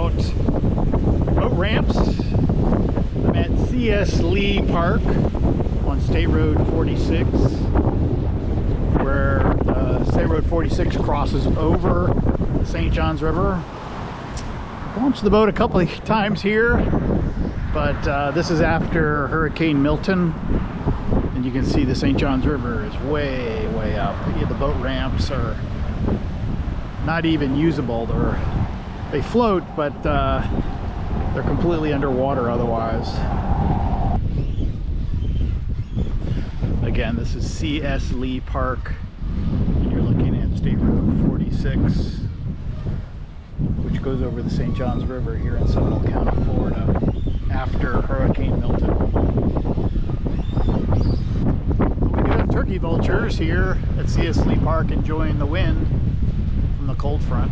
about boat ramps. I'm at C.S. Lee Park on State Road 46, where State Road 46 crosses over the St. Johns River. I've launched the boat a couple of times here, but this is after Hurricane Milton, and you can see the St. Johns River is way, way up. The boat ramps are not even usable. They float, but they're completely underwater otherwise. Again, this is C.S. Lee Park, and you're looking at State Road 46, which goes over the St. Johns River here in Seminole County, Florida, after Hurricane Milton. We do have turkey vultures here at C.S. Lee Park enjoying the wind from the cold front.